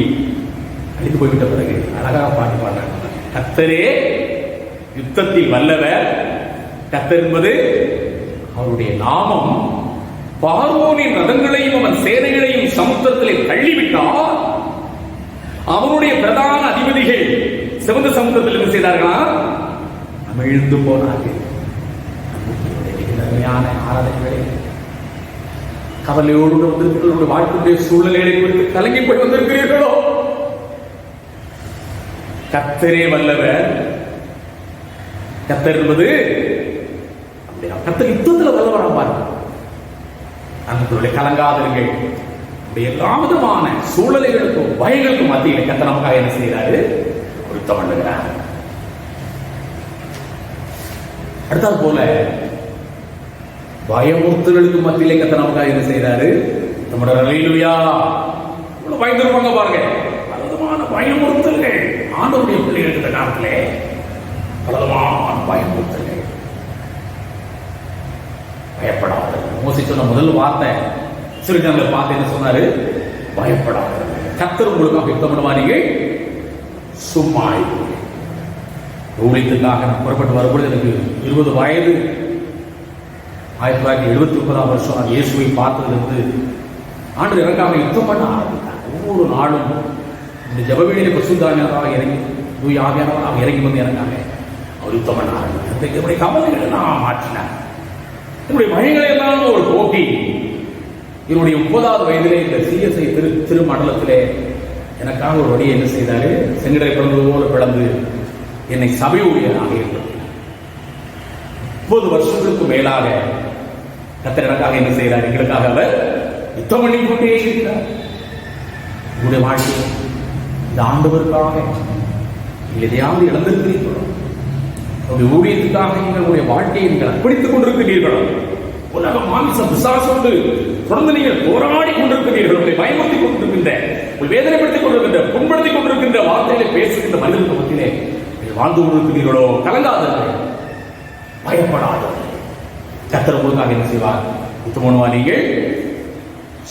அழித்து போய்விட்ட பிறகு அழகாக பாட்டு பாடுறாங்க. கர்த்தரே யுத்தத்தில் வல்லவர், கர்த்தர் என்பது அவருடைய நாமம். பார்வோனின் ரதங்களையும் அவன் சேனைகளையும் சமுத்திரத்திலே தள்ளிவிட்டார். அவனுடைய பிரதான அதிபதிகள் சிவந்த சமுத்திரத்தில் என்ன செய்தார்களா, அமிழ்ந்து போனார்கள். அருமையான ஆராதனைகளை கவலையோடு வந்திருக்கிற வாழ்க்கையுடைய சூழ்நிலைகளை குறித்து கலங்கி போய் வந்திருக்கிறீர்களோ? கர்த்தரே வல்லவர். கர்த்தர் என்பது கர்த்தர் யுத்தத்தில் வல்லவராக பாருங்க. அன்புடைய கலங்காதீர்கள். எல்லா விதமான சூழ்நிலைகளுக்கும் பயங்களுக்கும் மத்தியில் கர்த்தர் நமக்காக என்ன செய்கிறாரு? யுத்தம் பண்ணுகிறார். அடுத்தது போல பயமுறுத்தலுக்கு மத்தியிலே கர்த்தர் நமக்காக என்ன செய்கிறாரு? நம்முடைய அல்லேலூயா. இவ்வளவு பயந்துருப்பாங்க பாருங்க. பலவிதமான பயமுறுத்தல்கள் ஆண்டவருடைய பிள்ளைகளுக்கு இந்த காலத்திலே பலவிதமான பயமுறுத்தல்கள். பயப்படாத. மோசே சொன்ன முதல் வார்த்தை சிறுஜனங்களை பார்த்து என்ன சொன்னாரு? பயப்படாத. கர்த்தர் உங்களுக்காக யுத்தம் பண்ணுவாங்க. சும்மா ஊழியத்துக்காக நான் புறப்பட்டு வரும்பொழுது எனக்கு 20 வயது. 1979 நான் இயேசுவை பார்த்ததிலிருந்து ஆண்டு எனக்காக யுத்தம் பண்ண ஆரம்பித்தார். ஒவ்வொரு நாளும் இந்த ஜபவெளியில பசுதானியாக இறங்கி ஆவியானவராக இறங்கி வந்து எனக்காக அவர் யுத்தம் பண்ண ஆரம்பித்தார். என்னுடைய கவலைகளை எல்லாம் மாற்றினார். என்னுடைய பயங்களை எல்லாம் ஒரு போட்டி. என்னுடைய 30வது வயதிலே இந்த சிஎஸ்ஐ திருமண்டலத்திலே எனக்காக ஒரு வழியை என்ன செய்தாரு? செங்கடை பிளந்தது போல பிளந்து என்னை சபை ஊழியராக ஏற்படுத்தினார். 30 வருஷங்களுக்கு மேலாக கர்த்தர் எனக்காக என்ன செய்கிறார்? எங்களுக்காக அவர் யுத்தம் பண்ணி கொண்டே இருக்கிறார். உங்களுடைய வாழ்க்கை இந்த ஆண்டவருக்காக எதையாவது இழந்திருக்கிறீர்களோ? உங்களுடைய ஊழியத்துக்காக எங்களுடைய வாழ்க்கையை நீங்கள் அர்ப்பணித்துக் கொண்டிருக்கிறீர்களோ? உலக மாமிசம் விசுவாசோடு தொடர்ந்து நீங்கள் போராடி கொண்டிருக்கிறீர்கள். உங்களை பயமுறுத்திக் கொண்டிருக்கின்ற, உங்களை வேதனைப்படுத்திக் கொண்டிருக்கின்ற, புண்படுத்திக் கொண்டிருக்கின்ற வார்த்தைகளை பேசுகின்ற மனிதனுக்கு மத்தியிலே வாழ்ந்து கொண்டிருக்கிறீர்களோ? கலங்காதீர்கள், பயப்படாதீர்கள். கர்த்தர் உங்களுக்காக என்ன செய்வார்? யுத்தம் பண்ணுவார். நீங்கள்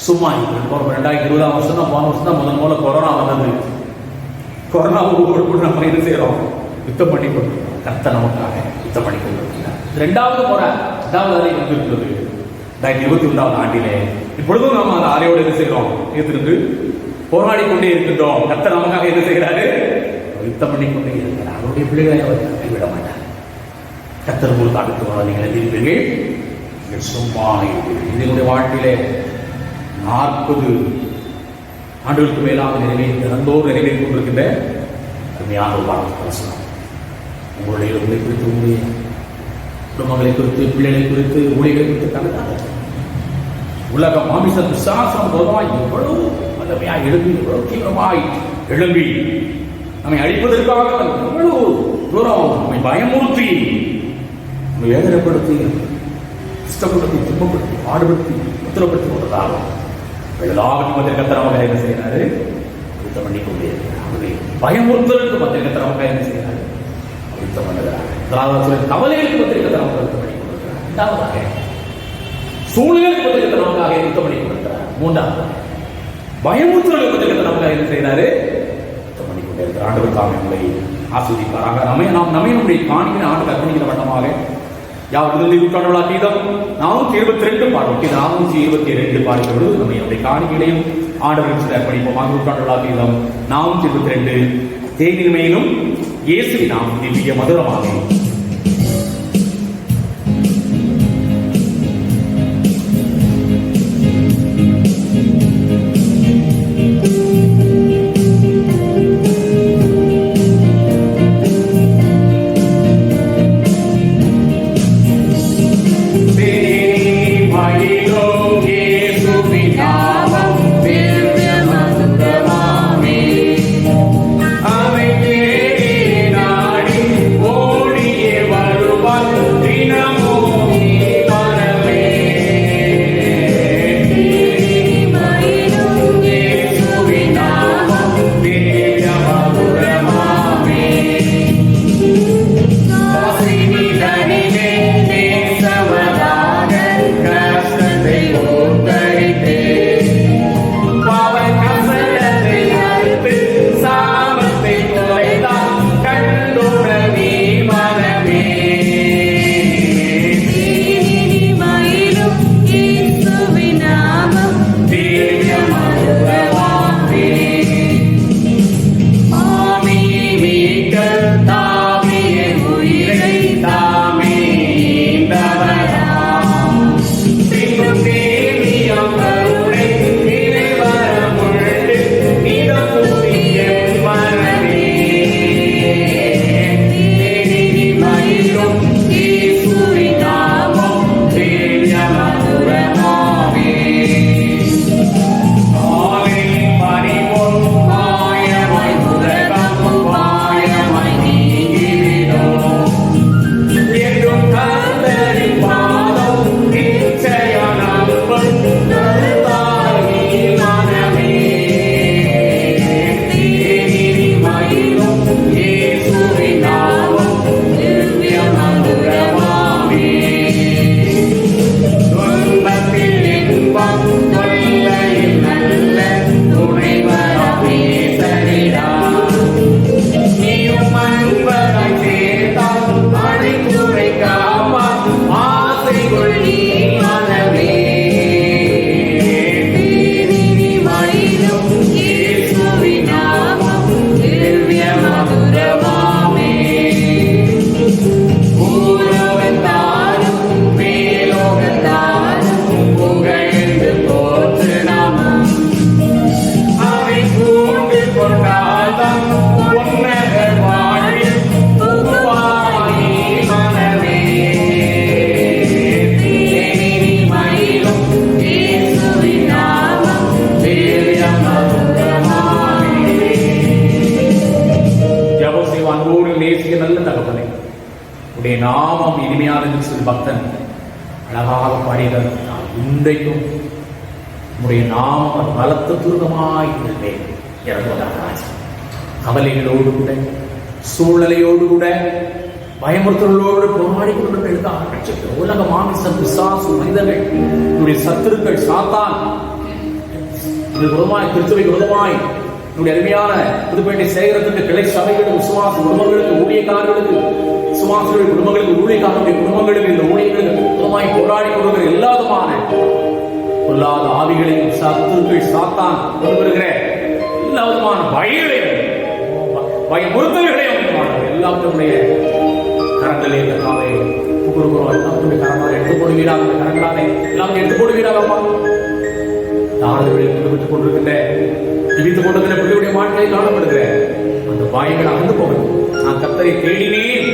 சும்மா 2020ஆம் வருஷம் தான், போன வருஷம் தான் முதல்ல கொரோனா வந்தது. கொரோனாவுக்கு நம்ம என்ன செய்யறோம்? யுத்தம் பண்ணி கொண்டிருக்கிறோம். கர்த்தர் நமக்காக யுத்தம் பண்ணி கொண்டிருக்கிறார். 2வது முறை 2வது அறை வந்திருக்கிறது 2021ஆம் ஆண்டிலே. இப்பொழுதும் நம்ம அந்த அறையோடு என்ன செய்கிறோம்? எதிர்த்து போராடி கொண்டே இருக்கின்றோம். கர்த்தர் நமக்காக என்ன செய்கிறாரு? யுத்தம் பண்ணி கொண்டே இருக்கிறார். அவருடைய பிள்ளைகளை அவர் கைவிட மாட்டார். கர்த்தர் உங்களுக்கு அடுத்து நீங்கள் எழுதியிருப்பீர்கள். நீங்கள் சும்மா இருக்கிறீர்கள். இதனுடைய வாழ்க்கையிலே 40 ஆண்டுகளுக்கு மேலாக நிறைவேறிக் கொண்டிருக்கின்ற அருமையான ஒரு வார்த்தை. உங்களுடைய உங்களை குறித்து, உங்களுடைய குடும்பங்களை குறித்து, பிள்ளைகளை குறித்து, ஊழியர்களை குறித்து கலக்காத. உலக மாமிச விசுவாசம் பொதுவாய் எவ்வளவு வல்லமையாய் எழுப்பி, எவ்வளவு தீவிரமாய் எழும்பி நம்மை அழிப்பதற்காக எவ்வளவு தூரம் நம்மை பயமுறுத்தி, நம்மை வேதனைப்படுத்தி, இஷ்டப்படுத்தி, துன்பப்படுத்தி, பாடுபடுத்தி, உத்தரப்படுத்தி கொண்டதாகும். எல்லாவற்றையும் மத்திய கர்த்தர் என்ன செய்யறாரு? யுத்தம் பண்ணி கொண்டே இருக்கிறார். பயமுறுத்தலுக்கு மத்திய கர்த்தர் என்ன செய்யறாரு? யுத்தம் பண்ணுகிறார். கவலைகளுக்கு மத்திய கர்த்தர் யுத்தம் பண்ணி கொண்டிருக்கிறார். 2வது சூழ்நிலைக்கு மத்திய கர்த்தர் நமக்காக யுத்தம் பண்ணி கொண்டிருக்கிறார். 3வது பயமுறுத்தலுக்கு மத்திய கர்த்தர் நமக்காக என்ன செய்யறாரு? யுத்தம் பண்ணி கொண்டே இருக்கிறார். ஆண்டவருக்காக நம்மளை ஆஸ்வதிப்பாராக. நம்முடைய காணிக்கை ஆண்டு அர்ப்பணிக்கிற வண்ணமாக யாவது நூற்றாண்டுகளா கீதம் 422 பாடல் 422 பாடுகிறது. நம்முடைய காணிக்கைகளையும் ஆண்டவருக்கு அர்ப்பணிப்போம். நூற்றாண்டுகளா கீதம் 422 தேனிமையிலும் இயேசுவின் நாமம் திவ்ய மதுரமாக. அவை தேடி நாடி ஓடிய கொண்டாதான் உன்னத வாழ்வில் புகுவாயே மனமே. தேனில் மயிலும் இயேசுவின் நாமம் வேதமதுரமானதே. ஜெபம் செய்வோம். அன்போடு நேசிக்க நல்ல தகப்பனே, உடைய நாமம் இனிமையானது சொல்லி பக்தன் அழகாக பாடியது. இன்றைக்கும் உடைய நாமம் பலத்த துருகமாய் இறங்குவதாக கவலைகளோடு கூட சூழ்நிலையோடு கூட பயமுறுத்தலோடு போராடி கொண்டிருக்க உலக மாமிசம் பிசாசு மனிதர்கள் உடைய சத்துருக்கள் சாத்தான் விரோதமாய் கிறிஸ்துவுக்கு விரோதமாய் உடைய அருமையான புதுப்பேட்டை சேகரத்திற்கு கிளை சபைகளுக்கு விசுவாச குடும்பங்களுக்கு ஊழியக்காரர்களுக்கு விசுவாச குடும்பங்களுக்கு ஊழியக்காரர்களுடைய குடும்பங்களுக்கு இந்த ஊழியர்களுக்கு விரோதமாய் போராடி கொண்டிருக்கிற எல்லா விதமான பொல்லாத ஆவிகளையும் சத்துருக்கள் சாத்தான் கொண்டு வருகிற எல்லா விதமான பயமுறுத்தல்களையும் எல்லாத்துடைய கரங்களே காலை கொடுக்கிறோம். எல்லாத்துடைய கரங்களால் எடுத்து போடுவீராக, கரங்களாலே எல்லாம் எடுத்து போடுவீராகப்பா. தாழ்வுகளில் விட்டுவிட்டுக் கொண்டிருக்கின்ற ஜீவித்துக் கொண்டிருக்கிற பிள்ளையுடைய வாழ்க்கையை காணப்படுகிற அந்த பயங்கள் அகன்று போகிறது. நான் கர்த்தரை தேடினேன்,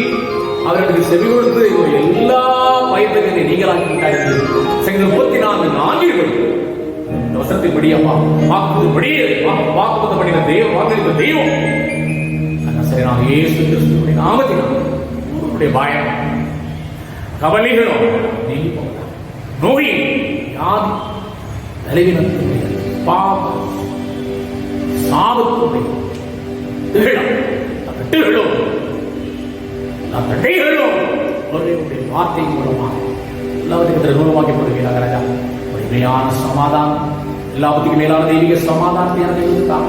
அவர்களுக்கு செவி கொடுத்து எல்லா பயத்தையும் நீங்களாக்கி விட்டார்கள். 34 இந்த வசனத்தின்படி அம்மா வாக்குறுதிப்படி வாக்குறுதிப்படின தெய்வம் வாக்களித்த தெய்வம் சரி. நான் இயேசு கிறிஸ்துவின் நாமத்தினால் உங்களுடைய பயம் கவலைகளும் நீங்கி போகலாம். நோய் யாதி பலவீனத்தினுடைய பாவம் சாபத்துடைய தட்டுகளும் தட்டைகளும் அவர்களுடைய வார்த்தை மூலமாக எல்லாவற்றுக்கும் நிர்மூலமாக்கப்படுகிறார். ராஜா உண்மையான சமாதானம், எல்லாவற்றுக்கும் மேலான தெய்வீக சமாதானத்தை அடைவதற்காக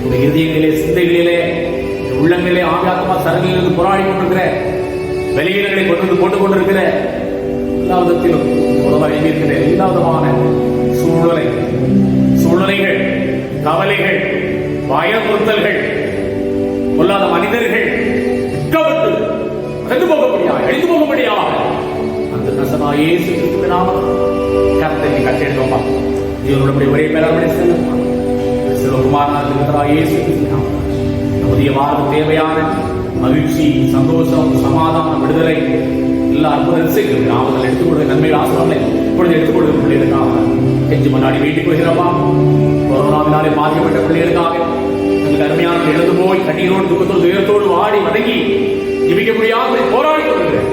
ஒரு இருதயங்களிலே சிந்தைகளிலே உள்ளங்களிலே ஆவியாத்மா சரங்களிலிருந்து போராடி கொண்டிருக்கிற வெளியீடுகளை கொண்டு கொண்டிருக்கிற எல்லா விதத்திலும் இருக்கிற எல்லா விதமான சூழ்நிலைகள் கவலைகள் பயமுறுத்தல்கள் பொல்லாத மனிதர்கள் அகன்று போக முடியாது, அழிந்து போக முடியாது. அந்த நசமா இயேசு கிறிஸ்துவின் நாமம் கர்த்தரை கட்டெடுப்பா. இவருடைய ஒரே பேராமணி செல்வகுமாரா இயேசு கிறிஸ்துவின் நாமம் புதிய வாரம் தேவையான மகிழ்ச்சி, சந்தோஷம், சமாதானம், விடுதலை எல்லா அற்புதத்தையும் நாமங்கள் எடுத்துக்கொள்கிற நன்மைகள் ஆசிரமங்களை இப்பொழுது எடுத்துக்கொள்கிற பிள்ளைகளுக்காக கெஞ்சி முன்னாடி வேண்டிக் கொள்கிறப்பா. கொரோனாவினாலே பாதிக்கப்பட்ட பிள்ளைகளுக்காக எங்களுக்கு அருமையான இழந்து போய் கண்ணீரோடு துக்கத்தோடு உயரத்தோடு வாடி வதங்கி ஜெபிக்க முடியாத போராடி கொள்கிறேன்.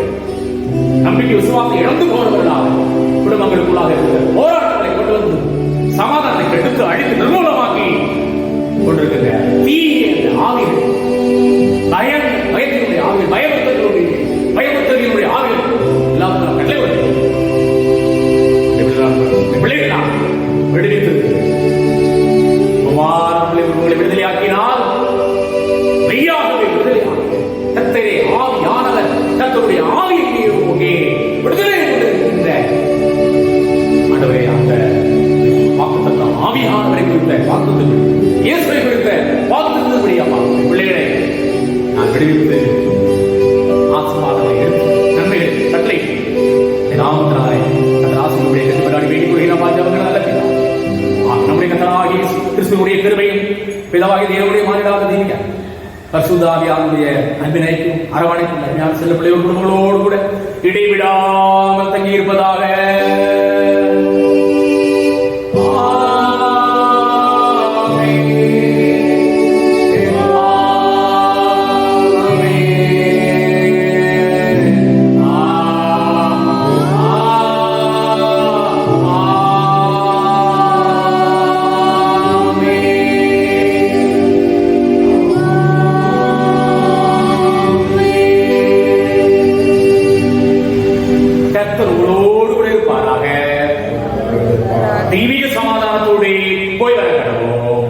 நம்பிக்கை விசுவாசத்தை இழந்து போறவர்களாக குடும்பங்களுக்குள்ளாக இருக்கிற போராட்டங்களை கொண்டு வந்து சமாதானத்தை எடுத்து அழித்து நிர்மூலமாக்கி கொண்டிருக்கிற தீய ஆவிகள், பயத்தினுடைய ஆவிகள், பயமுறுத்தலினுடைய ஆவிகள் எல்லாம் கட்டளை பிள்ளைகளா விடுவித்து உங்களை விடுதலையாக்கினால் மெய்யாகவே விடுதலையாக கர்த்தரே ஆவியானவர் கர்த்தருடைய ஆவியை விடுதலை கொண்டிருக்கின்ற ஆண்டவரே அந்த வாக்குத்தத்தம் ஆவியானவரை குறித்த வாக்குத்தத்தம் இயேசுவை குறித்த வாக்குத்தத்தபடி அம்மா பிள்ளைகளை நான் விடுவித்து ஆசீர்வாதங்களை எடுத்து நன்மைகளை கட்டளை நாமத்தினாலே அந்த ஆசீர்வாதத்தை கட்டுப்படாடி வேண்டிக் கொள்கிறோம். நம்முடைய கர்த்தராகிய கிறிஸ்துவுடைய கிருபையும் பிதாவாகிய தேவனுடைய மானிடாத தீவிக பரிசுத்த ஆவியானவருடைய அன்பினைக்கும் அரவணைக்கும் அருமையான செல்ல பிள்ளைகள் குடும்பங்களோடு கூட இடைவிடாமல் தங்கி இருப்பதாக. தெய்வீக சமாதானத்தோடு போய் வர கடவோம்.